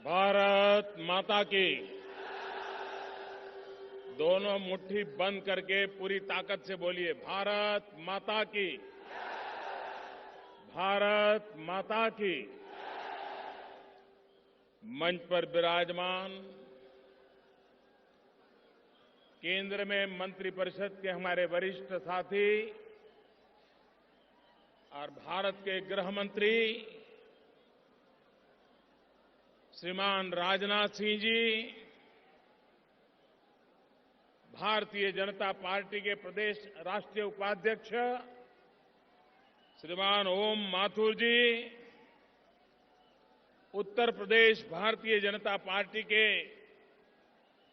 भारत माता की। दोनों मुट्ठी बंद करके पूरी ताकत से बोलिए, भारत माता की। भारत माता की। मंच पर विराजमान केंद्र में मंत्रिपरिषद के हमारे वरिष्ठ साथी और भारत के गृह मंत्री श्रीमान राजनाथ सिंह जी, भारतीय जनता पार्टी के प्रदेश राष्ट्रीय उपाध्यक्ष श्रीमान ओम माथुर जी, उत्तर प्रदेश भारतीय जनता पार्टी के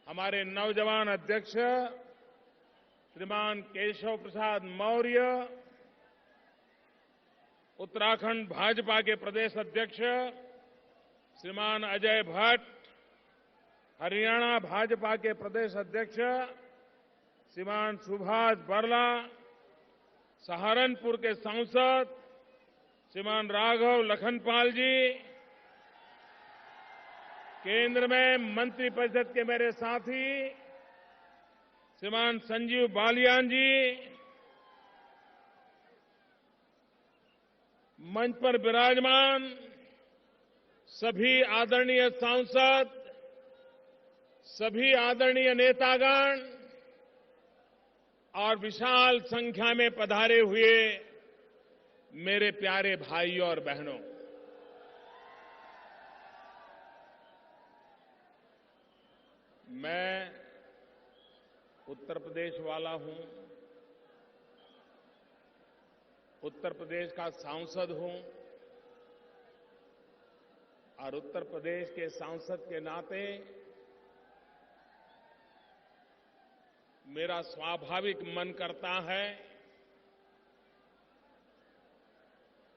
हमारे नौजवान अध्यक्ष श्रीमान केशव प्रसाद मौर्य, उत्तराखंड भाजपा के प्रदेश अध्यक्ष श्रीमान अजय भट्ट, हरियाणा भाजपा के प्रदेश अध्यक्ष श्रीमान सुभाष बरला, सहारनपुर के सांसद श्रीमान राघव लखनपाल जी, केंद्र में मंत्रिपरिषद के मेरे साथी श्रीमान संजीव बालियान जी, मंच पर विराजमान सभी आदरणीय सांसद, सभी आदरणीय नेतागण और विशाल संख्या में पधारे हुए मेरे प्यारे भाइयों और बहनों, मैं उत्तर प्रदेश वाला हूं, उत्तर प्रदेश का सांसद हूं और उत्तर प्रदेश के सांसद के नाते मेरा स्वाभाविक मन करता है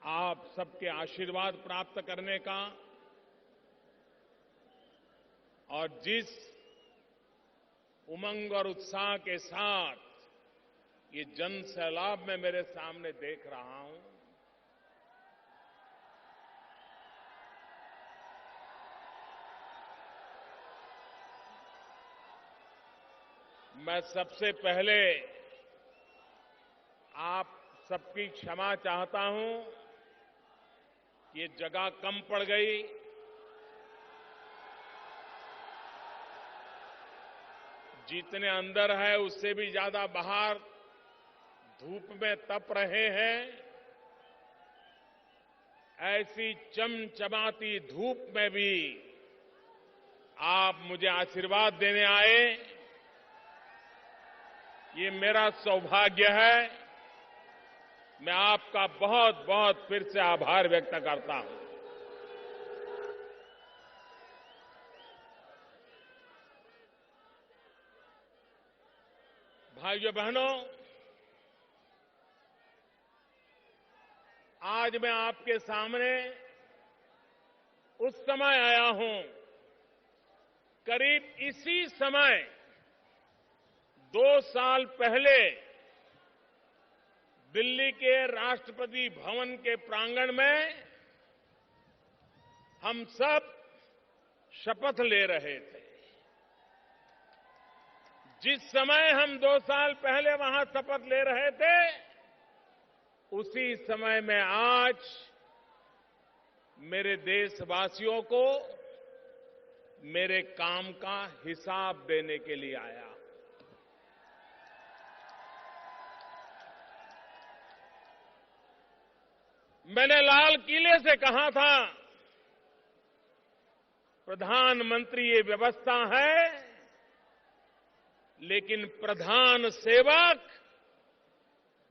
आप सबके आशीर्वाद प्राप्त करने का और जिस उमंग और उत्साह के साथ ये जन सैलाब मैं मेरे सामने देख रहा हूं, मैं सबसे पहले आप सबकी क्षमा चाहता हूं। ये जगह कम पड़ गई, जितने अंदर है उससे भी ज्यादा बाहर धूप में तप रहे हैं। ऐसी चमचमाती धूप में भी आप मुझे आशीर्वाद देने आए, ये मेरा सौभाग्य है। मैं आपका बहुत बहुत फिर से आभार व्यक्त करता हूं। भाइयों बहनों, आज मैं आपके सामने उस समय आया हूं, करीब इसी समय 2 साल पहले दिल्ली के राष्ट्रपति भवन के प्रांगण में हम सब शपथ ले रहे थे। जिस समय हम 2 साल पहले वहां शपथ ले रहे थे, उसी समय में आज मेरे देशवासियों को मेरे काम का हिसाब देने के लिए आया। मैंने लाल किले से कहा था, प्रधानमंत्री ये व्यवस्था है, लेकिन प्रधान सेवक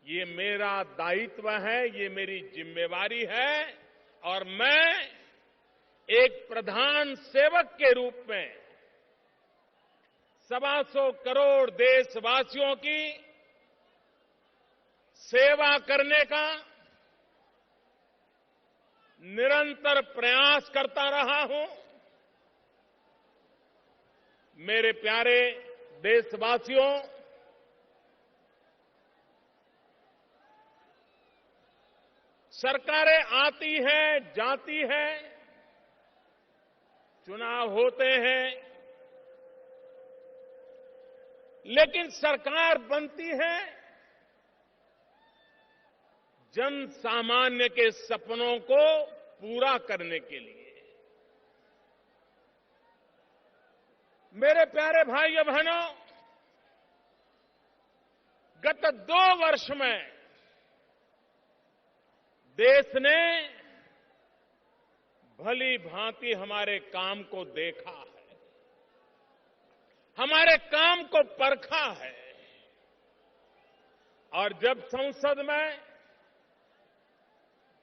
ये मेरा दायित्व है, ये मेरी जिम्मेवारी है और मैं एक प्रधान सेवक के रूप में 125 करोड़ देशवासियों की सेवा करने का निरंतर प्रयास करता रहा हूं। मेरे प्यारे देशवासियों, सरकारें आती हैं, जाती हैं, चुनाव होते हैं, लेकिन सरकार बनती है जन सामान्य के सपनों को पूरा करने के लिए। मेरे प्यारे भाइयों बहनों, गत 2 वर्ष में देश ने भली भांति हमारे काम को देखा है, हमारे काम को परखा है। और जब संसद में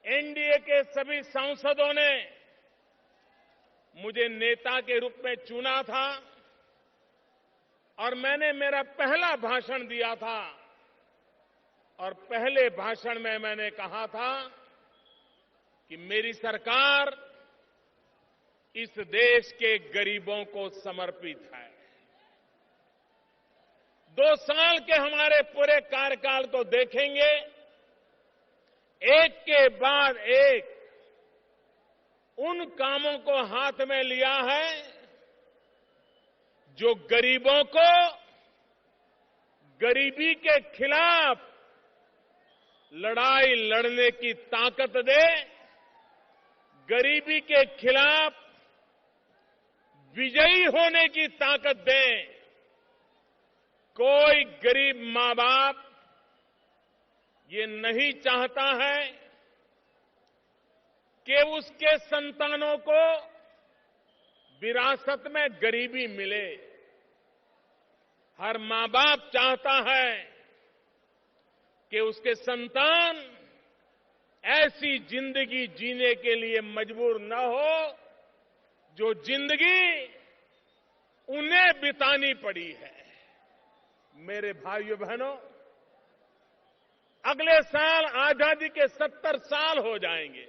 एनडीए के सभी सांसदों ने मुझे नेता के रूप में चुना था और मैंने मेरा पहला भाषण दिया था, और पहले भाषण में मैंने कहा था कि मेरी सरकार इस देश के गरीबों को समर्पित है। 2 साल के हमारे पूरे कार्यकाल को देखेंगे, एक के बाद एक उन कामों को हाथ में लिया है जो गरीबों को गरीबी के खिलाफ लड़ाई लड़ने की ताकत दे, गरीबी के खिलाफ विजयी होने की ताकत दे। कोई गरीब मां बाप ये नहीं चाहता है कि उसके संतानों को विरासत में गरीबी मिले। हर मां बाप चाहता है कि उसके संतान ऐसी जिंदगी जीने के लिए मजबूर न हो जो जिंदगी उन्हें बितानी पड़ी है। मेरे भाइयों बहनों, अगले साल आजादी के 70 साल हो जाएंगे।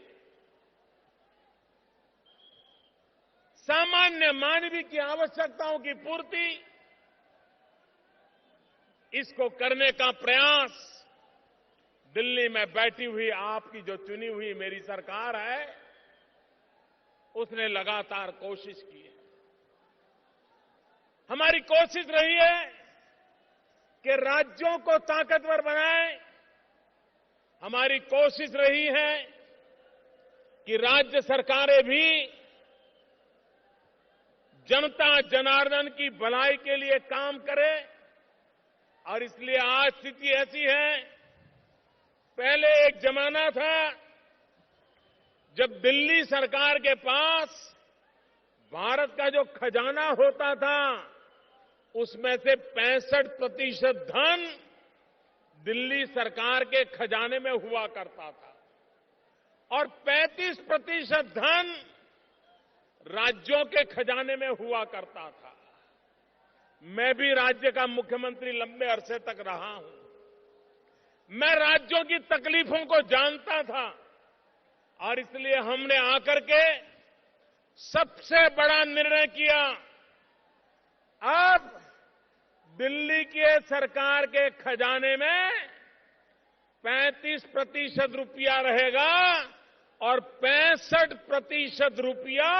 सामान्य मानवीय की आवश्यकताओं की पूर्ति, इसको करने का प्रयास दिल्ली में बैठी हुई आपकी जो चुनी हुई मेरी सरकार है, उसने लगातार कोशिश की है। हमारी कोशिश रही है कि राज्यों को ताकतवर बनाएं। हमारी कोशिश रही है कि राज्य सरकारें भी जनता जनार्दन की भलाई के लिए काम करें। और इसलिए आज स्थिति ऐसी है, पहले एक जमाना था जब दिल्ली सरकार के पास भारत का जो खजाना होता था उसमें से 65% धन दिल्ली सरकार के खजाने में हुआ करता था और 35% धन राज्यों के खजाने में हुआ करता था। मैं भी राज्य का मुख्यमंत्री लंबे अरसे तक रहा हूं। मैं राज्यों की तकलीफों को जानता था और इसलिए हमने आकर के सबसे बड़ा निर्णय किया। अब दिल्ली के सरकार के खजाने में 35% रुपया रहेगा और 65% रुपया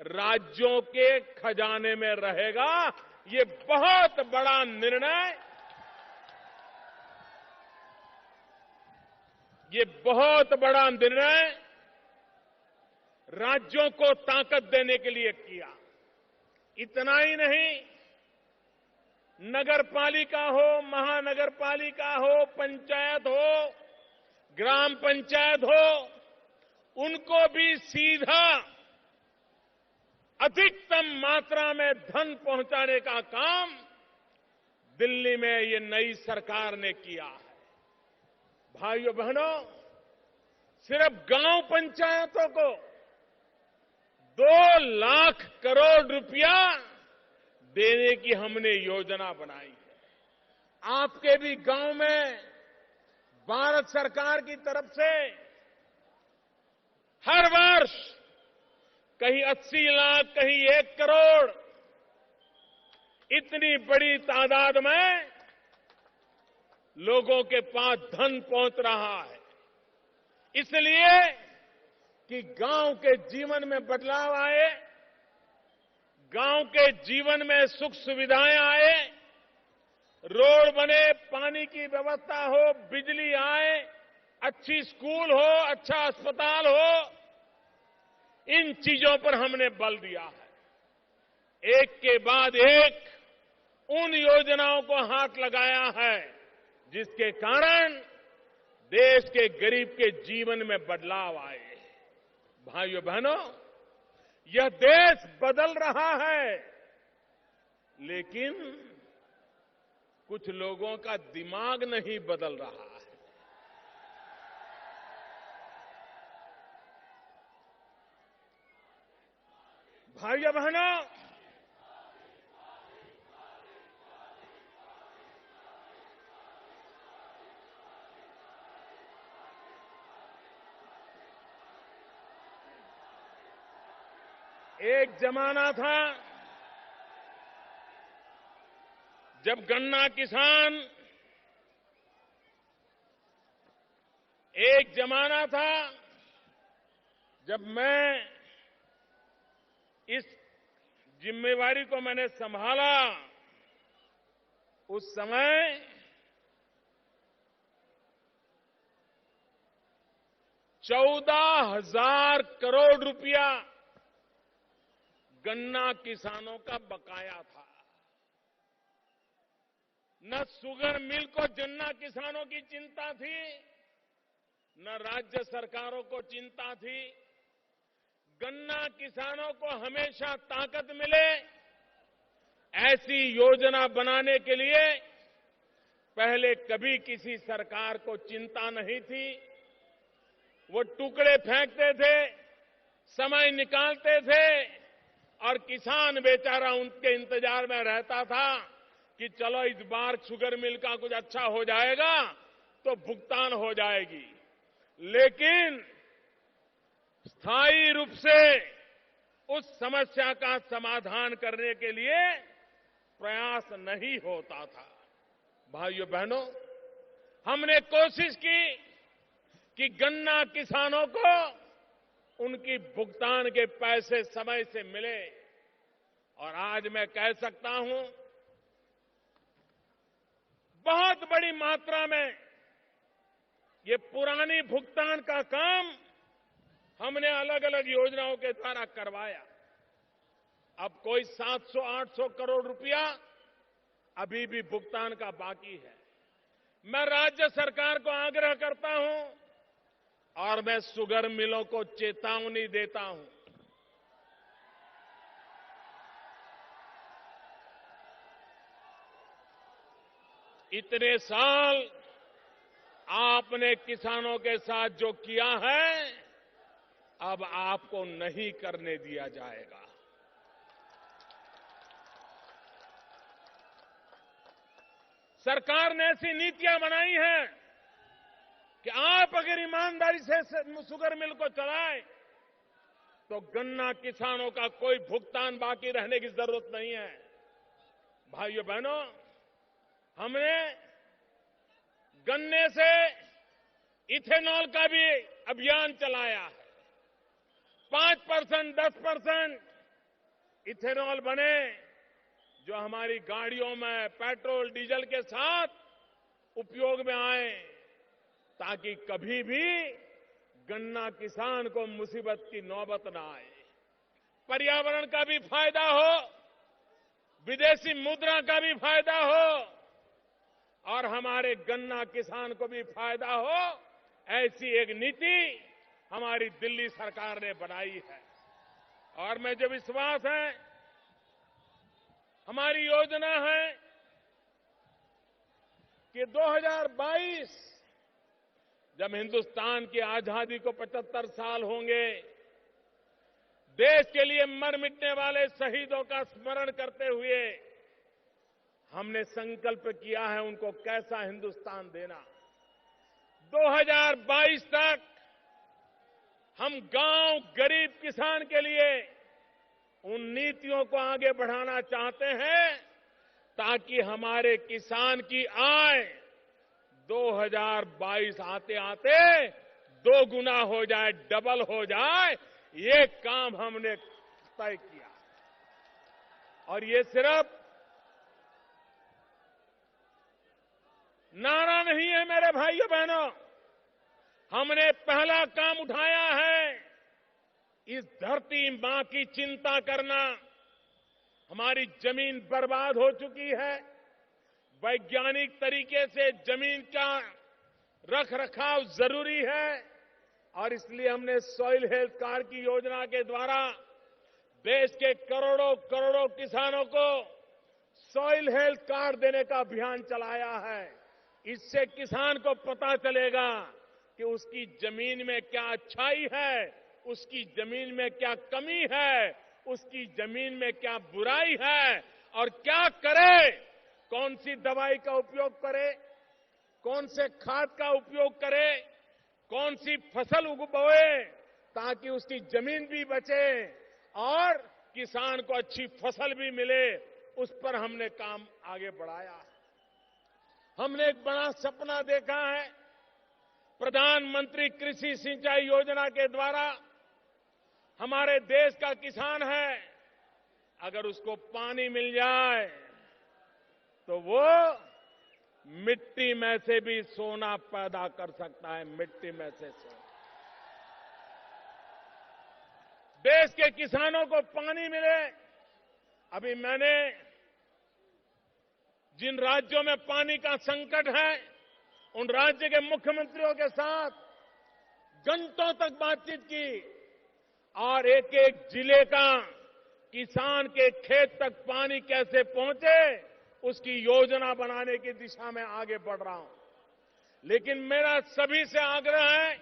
राज्यों के खजाने में रहेगा। ये बहुत बड़ा निर्णय, ये बहुत बड़ा निर्णय राज्यों को ताकत देने के लिए किया। इतना ही नहीं, नगर पालिका हो, महानगर पालिका हो, पंचायत हो, ग्राम पंचायत हो, उनको भी सीधा अधिकतम मात्रा में धन पहुंचाने का काम दिल्ली में ये नई सरकार ने किया है। भाइयों बहनों, सिर्फ गांव पंचायतों को 2 लाख करोड़ रुपया देने की हमने योजना बनाई है। आपके भी गांव में भारत सरकार की तरफ से हर वर्ष कहीं 80 लाख, कहीं 1 करोड़, इतनी बड़ी तादाद में लोगों के पास धन पहुंच रहा है। इसलिए कि गांव के जीवन में बदलाव आए, गांव के जीवन में सुख सुविधाएं आए, रोड बने, पानी की व्यवस्था हो, बिजली आए, अच्छी स्कूल हो, अच्छा अस्पताल हो, इन चीजों पर हमने बल दिया है। एक के बाद एक उन योजनाओं को हाथ लगाया है जिसके कारण देश के गरीब के जीवन में बदलाव आए। भाइयों बहनों, यह देश बदल रहा है, लेकिन कुछ लोगों का दिमाग नहीं बदल रहा है। भाइयों बहनों, एक जमाना था जब गन्ना किसान, एक जमाना था जब मैं इस जिम्मेवारी को मैंने संभाला, उस समय ₹14,000 करोड़ रुपया गन्ना किसानों का बकाया था। न शुगर मिल को गन्ना किसानों की चिंता थी, न राज्य सरकारों को चिंता थी। गन्ना किसानों को हमेशा ताकत मिले, ऐसी योजना बनाने के लिए पहले कभी किसी सरकार को चिंता नहीं थी। वो टुकड़े फेंकते थे, समय निकालते थे और किसान बेचारा उनके इंतजार में रहता था कि चलो इस बार शुगर मिल का कुछ अच्छा हो जाएगा तो भुगतान हो जाएगी। लेकिन स्थायी रूप से उस समस्या का समाधान करने के लिए प्रयास नहीं होता था। भाइयों बहनों, हमने कोशिश की कि गन्ना किसानों को उनकी भुगतान के पैसे समय से मिले, और आज मैं कह सकता हूं बहुत बड़ी मात्रा में ये पुरानी भुगतान का काम हमने अलग अलग योजनाओं के द्वारा करवाया। अब कोई 700-800 करोड़ रुपया अभी भी भुगतान का बाकी है। मैं राज्य सरकार को आग्रह करता हूं और मैं शुगर मिलों को चेतावनी देता हूं, इतने साल आपने किसानों के साथ जो किया है, अब आपको नहीं करने दिया जाएगा। सरकार ने ऐसी नीतियां बनाई हैं कि आप अगर ईमानदारी से शुगर मिल को चलाएं तो गन्ना किसानों का कोई भुगतान बाकी रहने की जरूरत नहीं है। भाइयों बहनों, हमने गन्ने से इथेनॉल का भी अभियान चलाया है। 5%, 10% इथेनॉल बने जो हमारी गाड़ियों में पेट्रोल डीजल के साथ उपयोग में आए, ताकि कभी भी गन्ना किसान को मुसीबत की नौबत न आए। पर्यावरण का भी फायदा हो, विदेशी मुद्रा का भी फायदा हो और हमारे गन्ना किसान को भी फायदा हो, ऐसी एक नीति हमारी दिल्ली सरकार ने बनाई है। और मुझे विश्वास है, हमारी योजना है कि 2022 जब हिंदुस्तान की आजादी को 75 साल होंगे, देश के लिए मर मिटने वाले शहीदों का स्मरण करते हुए हमने संकल्प किया है उनको कैसा हिंदुस्तान देना। 2022 तक हम गांव, गरीब किसान के लिए उन नीतियों को आगे बढ़ाना चाहते हैं ताकि हमारे किसान की आय 2022 आते आते 2 गुना हो जाए, डबल हो जाए। ये काम हमने तय किया। और ये सिर्फ नारा नहीं है मेरे भाइयों बहनों, हमने पहला काम उठाया है। इस धरती मां की चिंता करना। हमारी जमीन बर्बाद हो चुकी है। वैज्ञानिक तरीके से जमीन का रख रखाव जरूरी है और इसलिए हमने सॉइल हेल्थ कार्ड की योजना के द्वारा देश के करोड़ों करोड़ों किसानों को सॉइल हेल्थ कार्ड देने का अभियान चलाया है। इससे किसान को पता चलेगा कि उसकी जमीन में क्या अच्छाई है, उसकी जमीन में क्या कमी है, उसकी जमीन में क्या बुराई है और क्या करे, कौन सी दवाई का उपयोग करे, कौन से खाद का उपयोग करे, कौन सी फसल उगबोए ताकि उसकी जमीन भी बचे और किसान को अच्छी फसल भी मिले। उस पर हमने काम आगे बढ़ाया है। हमने एक बड़ा सपना देखा है। प्रधानमंत्री कृषि सिंचाई योजना के द्वारा हमारे देश का किसान है, अगर उसको पानी मिल जाए तो वो मिट्टी में से भी सोना पैदा कर सकता है। मिट्टी में से सोना। देश के किसानों को पानी मिले। अभी मैंने जिन राज्यों में पानी का संकट है उन राज्य के मुख्यमंत्रियों के साथ घंटों तक बातचीत की और एक एक जिले का किसान के खेत तक पानी कैसे पहुंचे उसकी योजना बनाने की दिशा में आगे बढ़ रहा हूं। लेकिन मेरा सभी से आग्रह है,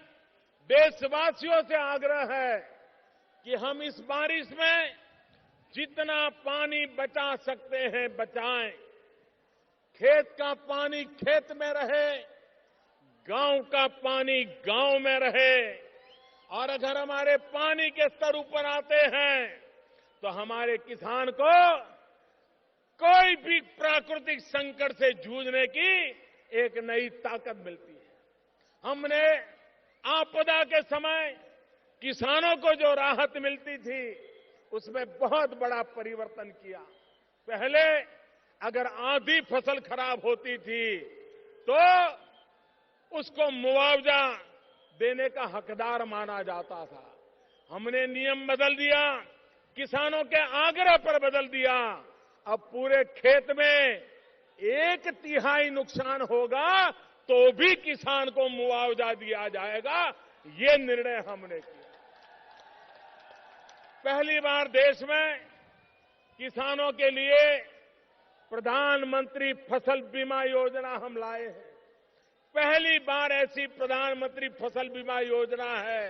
देशवासियों से आग्रह है कि हम इस बारिश में जितना पानी बचा सकते हैं बचाएं। खेत का पानी खेत में रहे, गांव का पानी गांव में रहे और अगर हमारे पानी के स्तर ऊपर आते हैं तो हमारे किसान को कोई भी प्राकृतिक संकट से जूझने की एक नई ताकत मिलती है। हमने आपदा के समय किसानों को जो राहत मिलती थी उसमें बहुत बड़ा परिवर्तन किया। पहले अगर आधी फसल खराब होती थी तो उसको मुआवजा देने का हकदार माना जाता था। हमने नियम बदल दिया, किसानों के आग्रह पर बदल दिया। अब पूरे खेत में 1/3 नुकसान होगा तो भी किसान को मुआवजा दिया जाएगा। ये निर्णय हमने किया। पहली बार देश में किसानों के लिए प्रधानमंत्री फसल बीमा योजना हम लाए हैं। पहली बार ऐसी प्रधानमंत्री फसल बीमा योजना है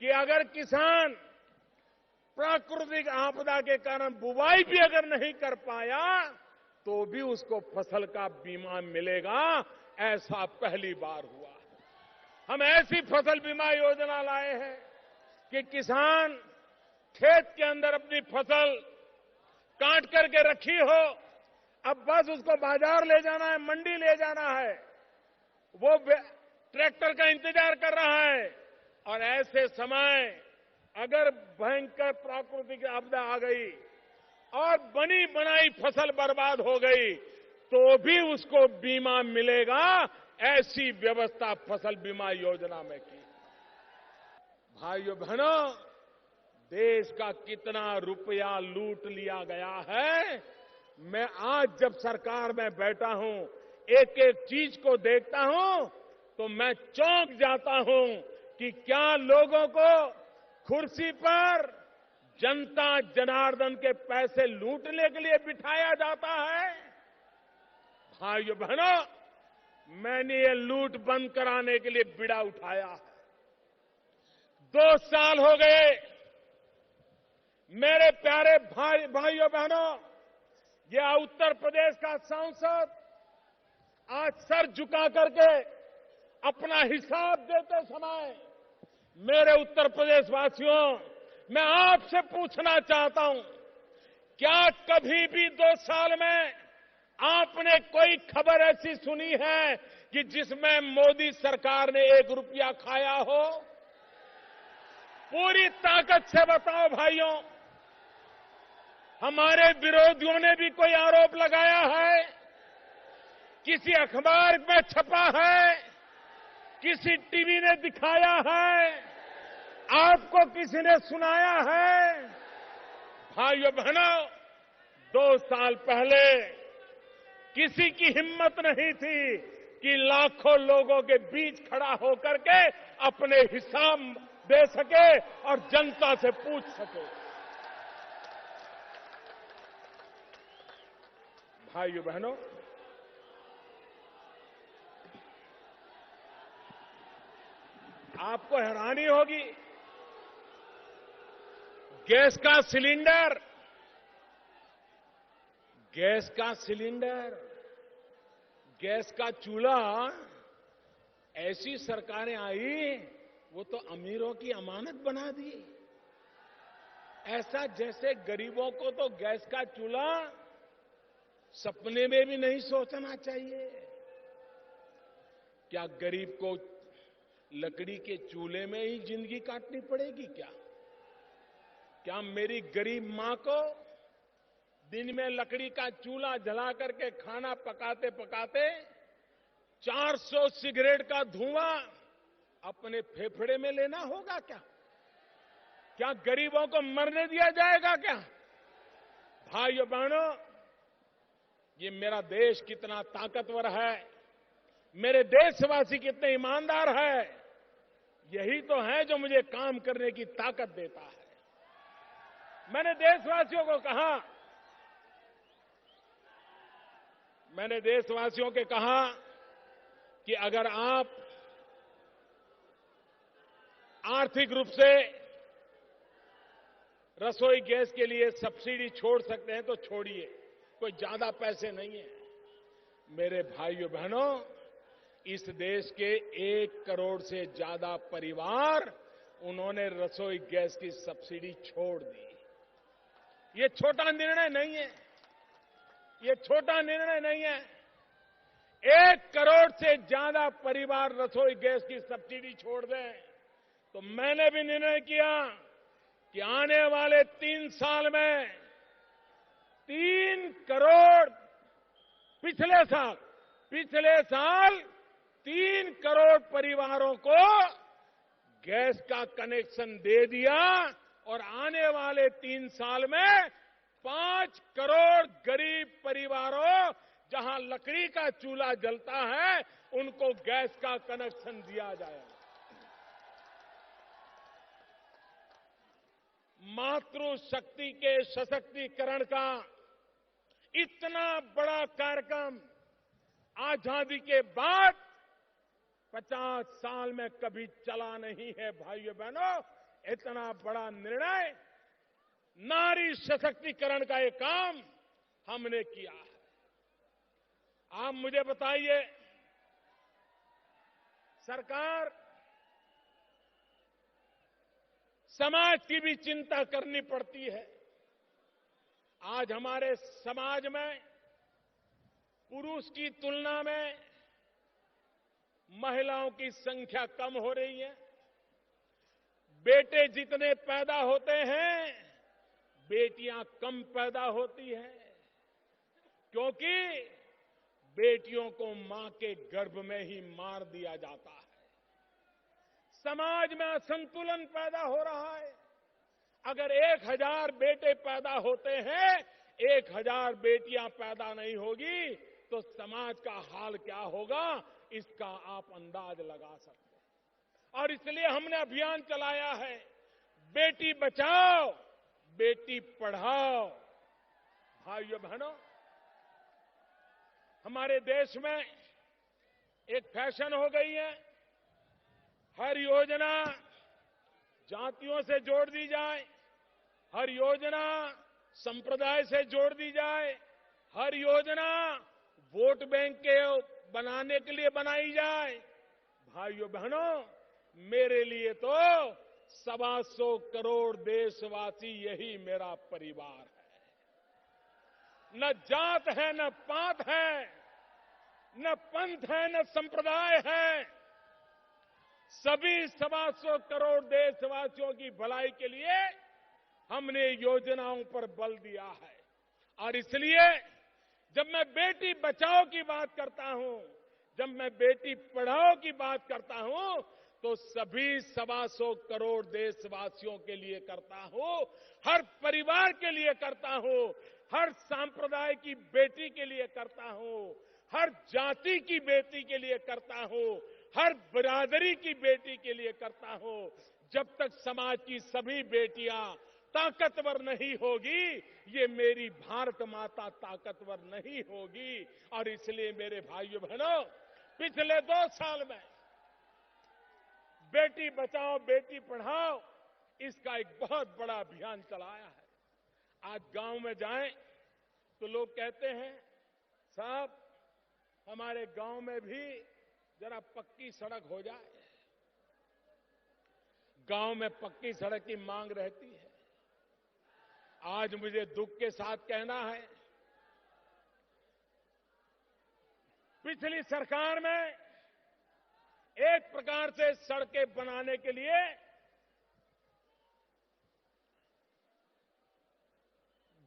कि अगर किसान प्राकृतिक आपदा के कारण बुवाई भी अगर नहीं कर पाया तो भी उसको फसल का बीमा मिलेगा। ऐसा पहली बार हुआ। हम ऐसी फसल बीमा योजना लाए हैं कि किसान खेत के अंदर अपनी फसल काट करके रखी हो, अब बस उसको बाजार ले जाना है, मंडी ले जाना है, वो ट्रैक्टर का इंतजार कर रहा है और ऐसे समय अगर भयंकर प्राकृतिक आपदा आ गई और बनी बनाई फसल बर्बाद हो गई तो भी उसको बीमा मिलेगा। ऐसी व्यवस्था फसल बीमा योजना में की। भाइयों बहनों, देश का कितना रुपया लूट लिया गया है। मैं आज जब सरकार में बैठा हूं, एक एक चीज को देखता हूं तो मैं चौंक जाता हूं कि क्या लोगों को कुर्सी पर जनता जनार्दन के पैसे लूटने के लिए बिठाया जाता है। भाइयों बहनों, मैंने ये लूट बंद कराने के लिए बीड़ा उठाया है। 2 साल हो गए। मेरे प्यारे भाइयों बहनों, यह उत्तर प्रदेश का सांसद आज सर झुका करके अपना हिसाब देते समय मेरे उत्तर प्रदेश वासियों, मैं आपसे पूछना चाहता हूं, क्या कभी भी 2 साल में आपने कोई खबर ऐसी सुनी है कि जिसमें मोदी सरकार ने 1 रुपया खाया हो? पूरी ताकत से बताओ भाइयों। हमारे विरोधियों ने भी कोई आरोप लगाया है, किसी अखबार में छपा है, किसी टीवी ने दिखाया है, आपको किसी ने सुनाया है? भाइयों बहनों, 2 साल पहले किसी की हिम्मत नहीं थी कि लाखों लोगों के बीच खड़ा होकर के अपने हिसाब दे सके और जनता से पूछ सके। भाइयों बहनों, आपको हैरानी होगी, गैस का सिलेंडर, गैस का चूल्हा, ऐसी सरकारें आई वो तो अमीरों की अमानत बना दी। ऐसा जैसे गरीबों को तो गैस का चूल्हा सपने में भी नहीं सोचना चाहिए। क्या गरीब को लकड़ी के चूल्हे में ही जिंदगी काटनी पड़ेगी क्या? क्या मेरी गरीब मां को दिन में लकड़ी का चूल्हा जला करके खाना पकाते पकाते 400 सिगरेट का धुआं अपने फेफड़े में लेना होगा क्या? क्या गरीबों को मरने दिया जाएगा क्या? भाइयों बहनों, ये मेरा देश कितना ताकतवर है, मेरे देशवासी कितने ईमानदार है, यही तो है जो मुझे काम करने की ताकत देता है। मैंने देशवासियों के कहा कि अगर आप आर्थिक रूप से रसोई गैस के लिए सब्सिडी छोड़ सकते हैं तो छोड़िए, कोई ज्यादा पैसे नहीं है। मेरे भाइयों बहनों, इस देश के 1 करोड़ से ज्यादा परिवार उन्होंने रसोई गैस की सब्सिडी छोड़ दी। ये छोटा निर्णय नहीं है, ये छोटा निर्णय नहीं है। 1 करोड़ से ज्यादा परिवार रसोई गैस की सब्सिडी छोड़ दें तो मैंने भी निर्णय किया कि आने वाले 3 साल में 3 करोड़, पिछले साल 3 करोड़ परिवारों को गैस का कनेक्शन दे दिया और आने वाले 3 साल में 5 करोड़ गरीब परिवारों, जहां लकड़ी का चूल्हा जलता है, उनको गैस का कनेक्शन दिया जाएगा। मातृशक्ति के सशक्तिकरण का इतना बड़ा कार्यक्रम आजादी के बाद 50 साल में कभी चला नहीं है। भाइयों बहनों, इतना बड़ा निर्णय, नारी सशक्तिकरण का ये काम हमने किया है। आप मुझे बताइए, सरकार समाज की भी चिंता करनी पड़ती है। आज हमारे समाज में पुरुष की तुलना में महिलाओं की संख्या कम हो रही है। बेटे जितने पैदा होते हैं, बेटियां कम पैदा होती हैं, क्योंकि बेटियों को मां के गर्भ में ही मार दिया जाता है। समाज में असंतुलन पैदा हो रहा है। अगर 1000 बेटे पैदा होते हैं, 1000 बेटियां पैदा नहीं होगी तो समाज का हाल क्या होगा, इसका आप अंदाज लगा सकते हैं। और इसलिए हमने अभियान चलाया है, बेटी बचाओ, बेटी पढ़ाओ। भाइयों बहनों, हमारे देश में एक फैशन हो गई है, हर योजना जातियों से जोड़ दी जाए, हर योजना संप्रदाय से जोड़ दी जाए, हर योजना वोट बैंक के बनाने के लिए बनाई जाए। भाइयों बहनों, मेरे लिए तो 125 करोड़ देशवासी, यही मेरा परिवार है। न जात है, न पात है, न पंथ है, न संप्रदाय है। सभी 125 करोड़ देशवासियों की भलाई के लिए हमने योजनाओं पर बल दिया है। और इसलिए जब मैं बेटी बचाओ की बात करता हूं, जब मैं बेटी पढ़ाओ की बात करता हूं, तो सभी 125 करोड़ देशवासियों के लिए करता हूं, हर परिवार के लिए करता हूं, हर संप्रदाय की बेटी के लिए करता हूं, हर जाति की बेटी के लिए करता हूं, हर बिरादरी की बेटी के लिए करता हूं। जब तक समाज की सभी बेटियां ताकतवर नहीं होगी, ये मेरी भारत माता ताकतवर नहीं होगी। और इसलिए मेरे भाइयों बहनों, पिछले 2 साल में बेटी बचाओ बेटी पढ़ाओ इसका एक बहुत बड़ा अभियान चलाया है। आज गांव में जाएं तो लोग कहते हैं, साहब हमारे गांव में भी जरा पक्की सड़क हो जाए। गांव में पक्की सड़क की मांग रहती है। आज मुझे दुख के साथ कहना है, पिछली सरकार में एक प्रकार से सड़कें बनाने के लिए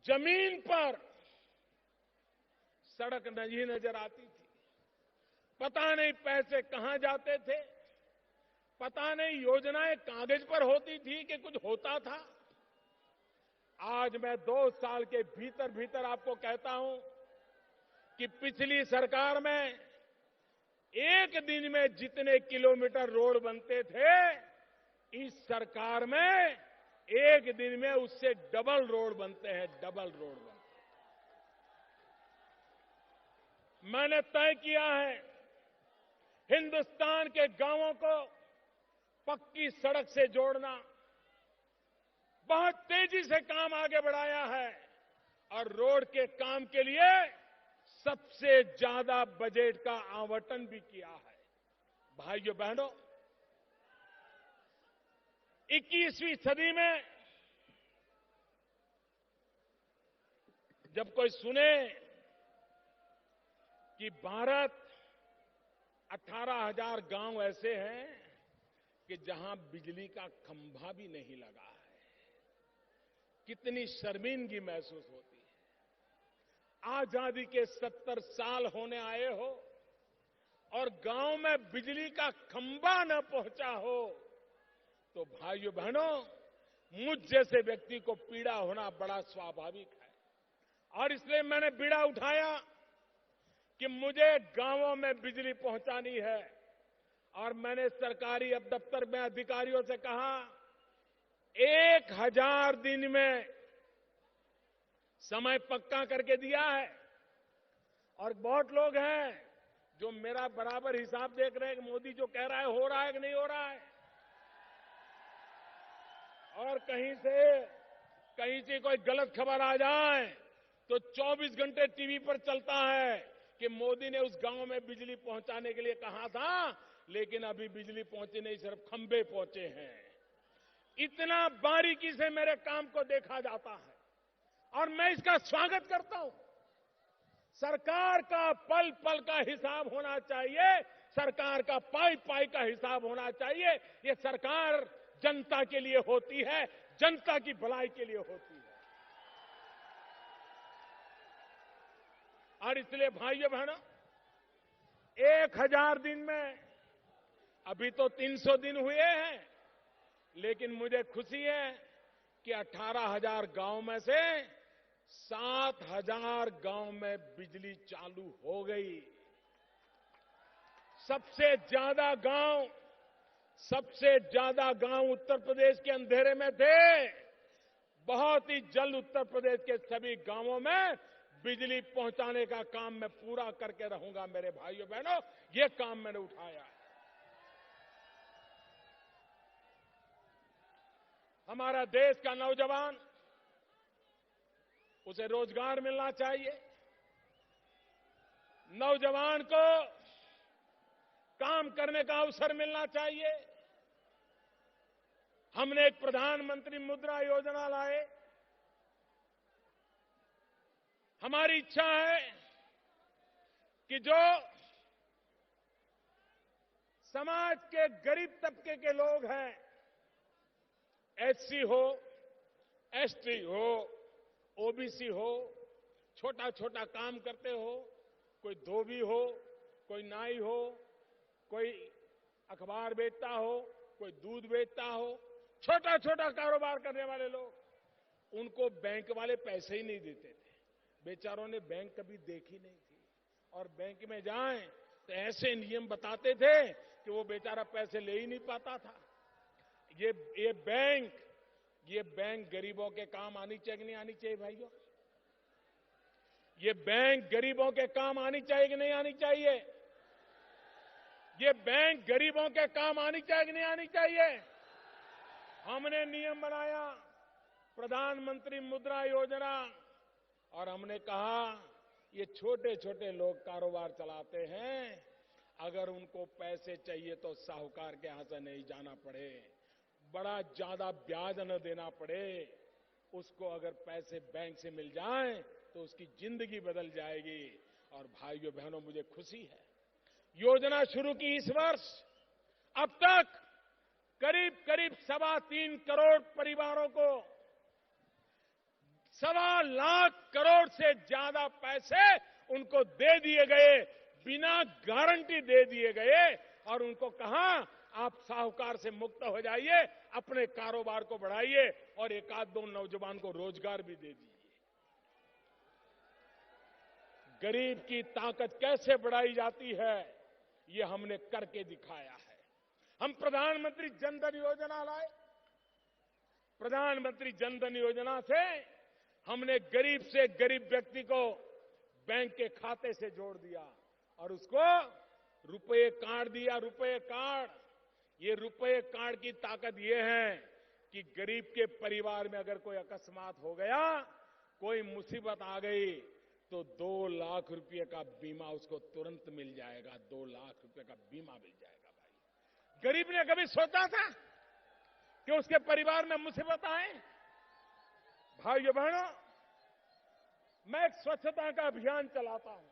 जमीन पर सड़क नहीं नजर आती थी। पता नहीं पैसे कहां जाते थे, पता नहीं योजनाएं कागज पर होती थी कि कुछ होता था। आज मैं 2 साल के भीतर भीतर आपको कहता हूं कि पिछली सरकार में एक दिन में जितने किलोमीटर रोड बनते थे, इस सरकार में एक दिन में उससे डबल रोड बनते हैं, डबल रोड बनते हैं। मैंने तय किया है हिंदुस्तान के गांवों को पक्की सड़क से जोड़ना। बहुत तेजी से काम आगे बढ़ाया है और रोड के काम के लिए सबसे ज्यादा बजट का आवंटन भी किया है। भाइयों बहनों, 21वीं सदी में जब कोई सुने कि भारत 18,000 गांव ऐसे हैं कि जहां बिजली का खंभा भी नहीं लगा है, कितनी शर्मिंदगी महसूस होती है। आजादी के 70 साल होने आए हो और गांव में बिजली का खंभा न पहुंचा हो, तो भाइयों बहनों, मुझ जैसे व्यक्ति को पीड़ा होना बड़ा स्वाभाविक है। और इसलिए मैंने बीड़ा उठाया कि मुझे गांवों में बिजली पहुंचानी है। और मैंने सरकारी अब दफ्तर में अधिकारियों से कहा, 1000 दिन में समय पक्का करके दिया है। और बहुत लोग हैं जो मेरा बराबर हिसाब देख रहे हैं कि मोदी जो कह रहा है हो रहा है कि नहीं हो रहा है। और कहीं से कोई गलत खबर आ जाए तो 24 घंटे टीवी पर चलता है कि मोदी ने उस गांव में बिजली पहुंचाने के लिए कहा था, लेकिन अभी बिजली पहुंची नहीं, सिर्फ खंभे पहुंचे हैं। इतना बारीकी से मेरे काम को देखा जाता है और मैं इसका स्वागत करता हूं। सरकार का पल पल का हिसाब होना चाहिए, सरकार का पाई पाई का हिसाब होना चाहिए। ये सरकार जनता के लिए होती है, जनता की भलाई के लिए होती है। और इसलिए भाइयों बहनों, 1000 दिन में, अभी तो 300 दिन हुए हैं, लेकिन मुझे खुशी है कि 18,000 गांव में से 7,000 गांव में बिजली चालू हो गई। सबसे ज्यादा गांव उत्तर प्रदेश के अंधेरे में थे। बहुत ही जल्द उत्तर प्रदेश के सभी गांवों में बिजली पहुंचाने का काम मैं पूरा करके रहूंगा। मेरे भाइयों बहनों, ये काम मैंने उठाया है। हमारा देश का नौजवान, उसे रोजगार मिलना चाहिए। नौजवान को काम करने का अवसर मिलना चाहिए। हमने एक प्रधानमंत्री मुद्रा योजना लाए। हमारी इच्छा है कि जो समाज के गरीब तबके के लोग हैं, एससी हो, एसटी हो, ओबीसी हो, छोटा छोटा काम करते हो, कोई धोबी हो, कोई नाई हो, कोई अखबार बेचता हो, कोई दूध बेचता हो, छोटा छोटा कारोबार करने वाले लोग, उनको बैंक वाले पैसे ही नहीं देते थे। बेचारों ने बैंक कभी देखी नहीं थी, और बैंक में जाएं तो ऐसे नियम बताते थे कि वो बेचारा पैसे ले ही नहीं पाता था। ये बैंक गरीबों के काम आनी चाहिए कि नहीं आनी चाहिए भाइयों? ये बैंक गरीबों के काम आनी चाहिए कि नहीं आनी चाहिए? ये बैंक गरीबों के काम आनी चाहिए कि नहीं आनी चाहिए? हमने नियम बनाया, प्रधानमंत्री मुद्रा योजना, और हमने कहा ये छोटे छोटे लोग कारोबार चलाते हैं, अगर उनको पैसे चाहिए तो साहूकार के यहां से नहीं जाना पड़े, बड़ा ज्यादा ब्याज न देना पड़े, उसको अगर पैसे बैंक से मिल जाएं तो उसकी जिंदगी बदल जाएगी। और भाइयों बहनों, मुझे खुशी है, योजना शुरू की इस वर्ष अब तक करीब करीब 3.25 करोड़ परिवारों को 1.25 लाख करोड़ से ज्यादा पैसे उनको दे दिए गए, बिना गारंटी दे दिए गए, और उनको कहा आप साहूकार से मुक्त हो जाइए, अपने कारोबार को बढ़ाइए, और एक आध दो नौजवान को रोजगार भी दे दीजिए। गरीब की ताकत कैसे बढ़ाई जाती है, ये हमने करके दिखाया है। हम प्रधानमंत्री जन धन योजना लाए। प्रधानमंत्री जन धन योजना से हमने गरीब से गरीब व्यक्ति को बैंक के खाते से जोड़ दिया, और उसको रुपए कार्ड दिया। रुपए कार्ड, ये रुपए कार्ड की ताकत ये है कि गरीब के परिवार में अगर कोई अकस्मात हो गया, कोई मुसीबत आ गई, तो 2 लाख रुपए का बीमा उसको तुरंत मिल जाएगा। 2 लाख रुपए का बीमा मिल जाएगा। भाई, गरीब ने कभी सोचा था कि उसके परिवार में मुसीबत आए? भाइयों बहनों, मैं एक स्वच्छता का अभियान चलाता हूं,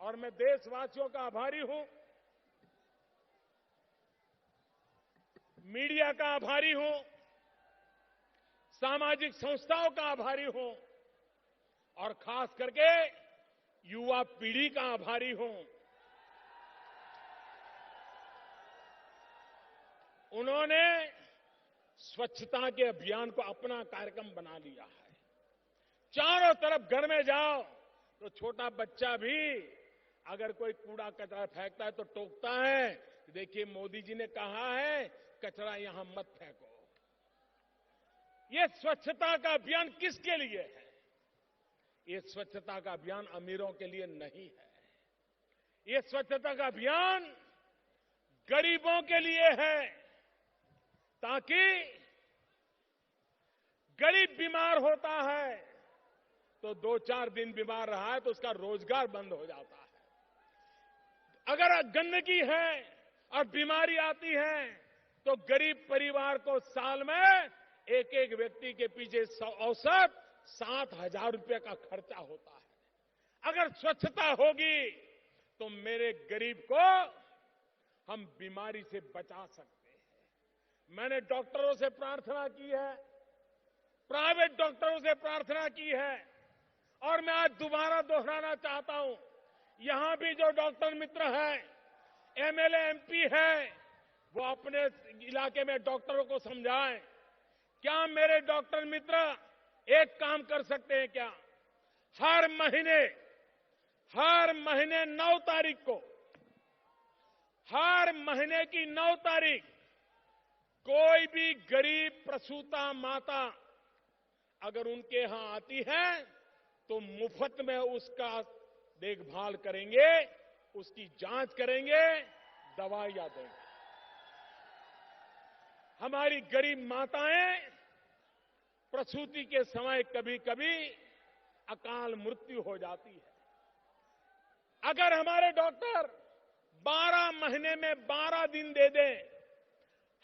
और मैं देशवासियों का आभारी हूं, मीडिया का आभारी हूं, सामाजिक संस्थाओं का आभारी हूं, और खास करके युवा पीढ़ी का आभारी हूं। उन्होंने स्वच्छता के अभियान को अपना कार्यक्रम बना लिया है। चारों तरफ घर में जाओ तो छोटा बच्चा भी अगर कोई कूड़ा कचरा फेंकता है तो टोकता है, देखिए मोदी जी ने कहा है कचरा यहां मत फेंको। ये स्वच्छता का अभियान किसके लिए है? ये स्वच्छता का अभियान अमीरों के लिए नहीं है। ये स्वच्छता का अभियान गरीबों के लिए है, ताकि गरीब बीमार होता है तो 2-4 दिन बीमार रहा है तो उसका रोजगार बंद हो जाता है। अगर गंदगी है और बीमारी आती है तो गरीब परिवार को साल में एक एक व्यक्ति के पीछे औसत 7,000 रुपये का खर्चा होता है। अगर स्वच्छता होगी तो मेरे गरीब को हम बीमारी से बचा सकते हैं। मैंने डॉक्टरों से प्रार्थना की है, प्राइवेट डॉक्टरों से प्रार्थना की है, और मैं आज दोबारा दोहराना चाहता हूं, यहां भी जो डॉक्टर मित्र हैं, एमएलए एमपी हैं, वो अपने इलाके में डॉक्टरों को समझाएं। क्या मेरे डॉक्टर मित्र एक काम कर सकते हैं क्या? हर महीने 9 तारीख को, हर महीने की 9 तारीख कोई भी गरीब प्रसूता माता अगर उनके यहां आती है तो मुफ्त में उसका देखभाल करेंगे, उसकी जांच करेंगे, दवाइयां देंगे। हमारी गरीब माताएं प्रसूति के समय कभी कभी अकाल मृत्यु हो जाती है। अगर हमारे डॉक्टर 12 महीने में 12 दिन दे दें,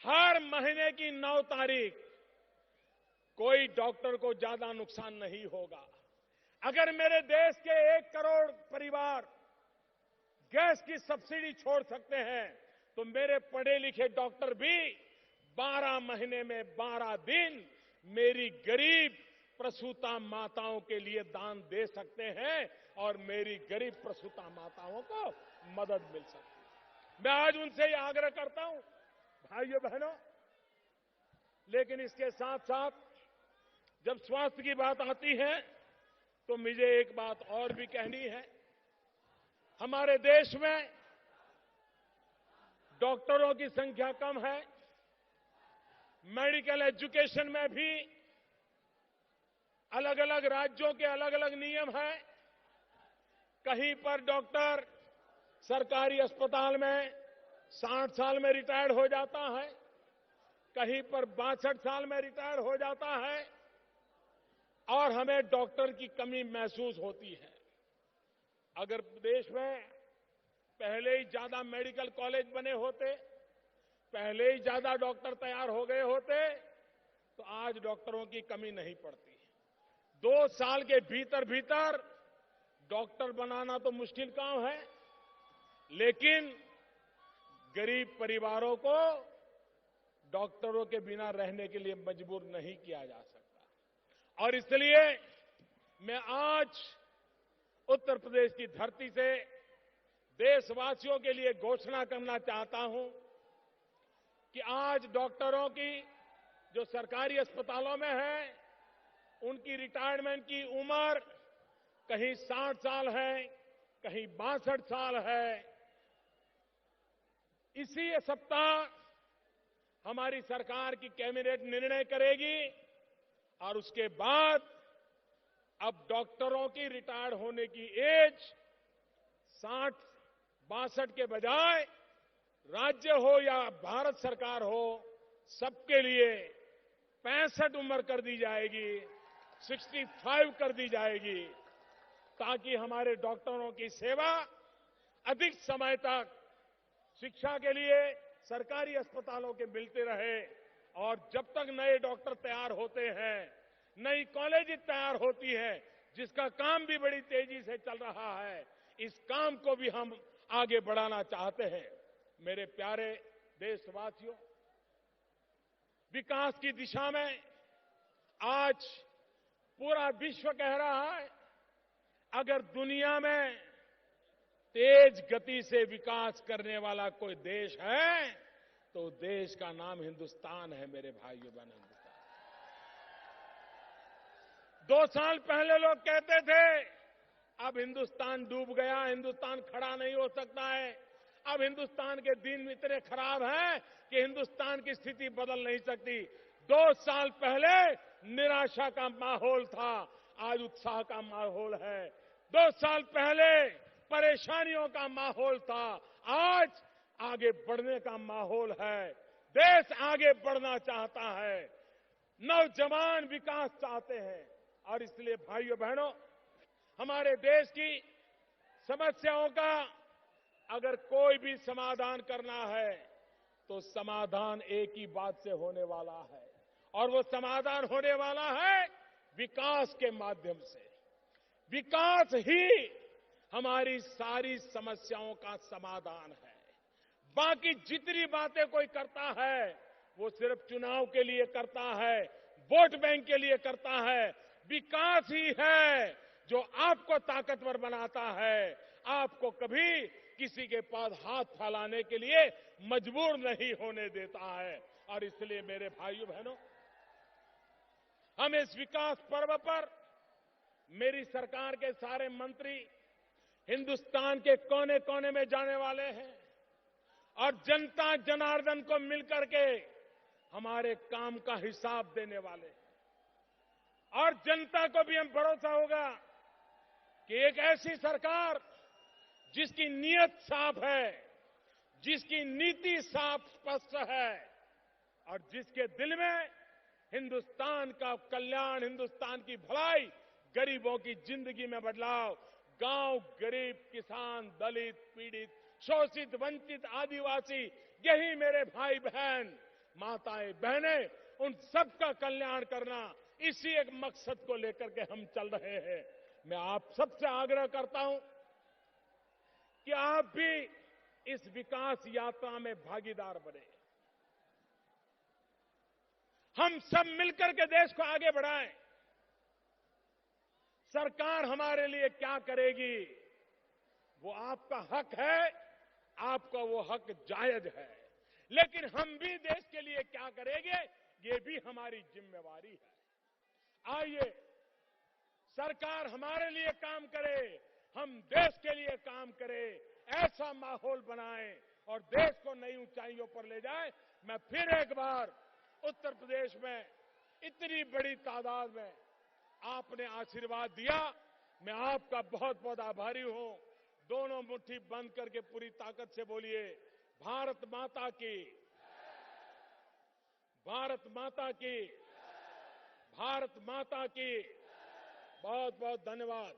हर महीने की 9 तारीख, कोई डॉक्टर को ज्यादा नुकसान नहीं होगा। अगर मेरे देश के 1 करोड़ परिवार गैस की सब्सिडी छोड़ सकते हैं तो मेरे पढ़े लिखे डॉक्टर भी 12 महीने में 12 दिन मेरी गरीब प्रसूता माताओं के लिए दान दे सकते हैं और मेरी गरीब प्रसूता माताओं को मदद मिल सकती है। मैं आज उनसे ये आग्रह करता हूं, भाइयों बहनों, लेकिन इसके साथ साथ जब स्वास्थ्य की बात आती है तो मुझे एक बात और भी कहनी है। हमारे देश में डॉक्टरों की संख्या कम है। मेडिकल एजुकेशन में भी अलग अलग राज्यों के अलग अलग नियम हैं। कहीं पर डॉक्टर सरकारी अस्पताल में 60 साल में रिटायर्ड हो जाता है, कहीं पर 62 साल में रिटायर हो जाता है और हमें डॉक्टर की कमी महसूस होती है। अगर देश में पहले ही ज्यादा मेडिकल कॉलेज बने होते, पहले ही ज्यादा डॉक्टर तैयार हो गए होते तो आज डॉक्टरों की कमी नहीं पड़ती। 2 साल के भीतर भीतर डॉक्टर बनाना तो मुश्किल काम है, लेकिन गरीब परिवारों को डॉक्टरों के बिना रहने के लिए मजबूर नहीं किया जा सकता। और इसलिए मैं आज उत्तर प्रदेश की धरती से देशवासियों के लिए घोषणा करना चाहता हूं कि आज डॉक्टरों की जो सरकारी अस्पतालों में है, उनकी रिटायरमेंट की उम्र कहीं 60 साल है, कहीं 62 साल है। इसी सप्ताह हमारी सरकार की कैबिनेट निर्णय करेगी और उसके बाद अब डॉक्टरों की रिटायर होने की एज 60-62 के बजाय राज्य हो या भारत सरकार हो, सबके लिए 65 उम्र कर दी जाएगी, 65 कर दी जाएगी, ताकि हमारे डॉक्टरों की सेवा अधिक समय तक शिक्षा के लिए सरकारी अस्पतालों के मिलते रहे। और जब तक नए डॉक्टर तैयार होते हैं, नई कॉलेज तैयार होती है, जिसका काम भी बड़ी तेजी से चल रहा है, इस काम को भी हम आगे बढ़ाना चाहते हैं। मेरे प्यारे देशवासियों, विकास की दिशा में आज पूरा विश्व कह रहा है, अगर दुनिया में तेज गति से विकास करने वाला कोई देश है तो देश का नाम हिंदुस्तान है। मेरे भाइयों बहनों, हिंदुस्तान। 2 साल पहले लोग कहते थे अब हिंदुस्तान डूब गया, हिंदुस्तान खड़ा नहीं हो सकता है, अब हिंदुस्तान के दिन इतने खराब हैं कि हिंदुस्तान की स्थिति बदल नहीं सकती। 2 साल पहले निराशा का माहौल था, आज उत्साह का माहौल है। 2 साल पहले परेशानियों का माहौल था, आज आगे बढ़ने का माहौल है। देश आगे बढ़ना चाहता है, नौजवान विकास चाहते हैं। और इसलिए भाइयों बहनों, हमारे देश की समस्याओं का अगर कोई भी समाधान करना है तो समाधान एक ही बात से होने वाला है, और वो समाधान होने वाला है विकास के माध्यम से। विकास ही हमारी सारी समस्याओं का समाधान है। बाकी जितनी बातें कोई करता है वो सिर्फ चुनाव के लिए करता है, वोट बैंक के लिए करता है। विकास ही है जो आपको ताकतवर बनाता है, आपको कभी किसी के पास हाथ फैलाने के लिए मजबूर नहीं होने देता है। और इसलिए मेरे भाइयों बहनों, हम इस विकास पर्व पर मेरी सरकार के सारे मंत्री हिंदुस्तान के कोने कोने में जाने वाले हैं और जनता जनार्दन को मिलकर के हमारे काम का हिसाब देने वाले हैं। और जनता को भी हम भरोसा होगा कि एक ऐसी सरकार जिसकी नीयत साफ है, जिसकी नीति साफ स्पष्ट है और जिसके दिल में हिंदुस्तान का कल्याण, हिंदुस्तान की भलाई, गरीबों की जिंदगी में बदलाव, गांव, गरीब, किसान, दलित, पीड़ित, शोषित, वंचित, आदिवासी, यही मेरे भाई बहन, माताएं, बहनें, उन सबका कल्याण करना, इसी एक मकसद को लेकर के हम चल रहे हैं। मैं आप सबसे आग्रह करता हूं कि आप भी इस विकास यात्रा में भागीदार बने। हम सब मिलकर के देश को आगे बढ़ाएं। सरकार हमारे लिए क्या करेगी वो आपका हक है, आपका वो हक जायज है, लेकिन हम भी देश के लिए क्या करेंगे ये भी हमारी जिम्मेवारी है। आइए सरकार हमारे लिए काम करे, हम देश के लिए काम करें, ऐसा माहौल बनाएं और देश को नई ऊंचाइयों पर ले जाएं। मैं फिर एक बार उत्तर प्रदेश में इतनी बड़ी तादाद में आपने आशीर्वाद दिया, मैं आपका बहुत बहुत आभारी हूं। दोनों मुट्ठी बंद करके पूरी ताकत से बोलिए, भारत माता की, भारत माता की, भारत माता की। बहुत बहुत धन्यवाद।